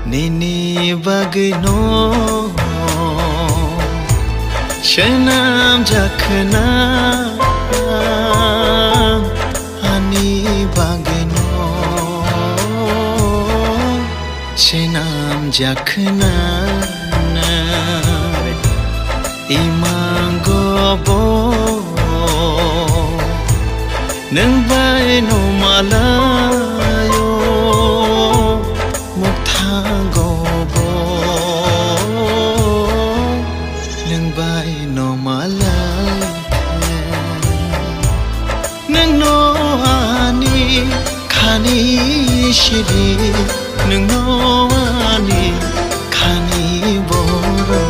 Nini bagno Shenam jakhna Ani bagno Shenam jakhna Imangobo Nang bay no malayo Muktangobo Nang bay no malayo Nang no ani Khani shiri Nang no ani Khani boro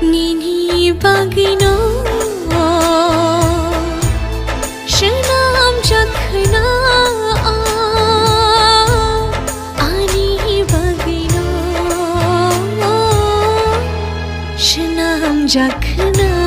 Nini bagno Shenam jakhna Ani bagno Shenam jakhna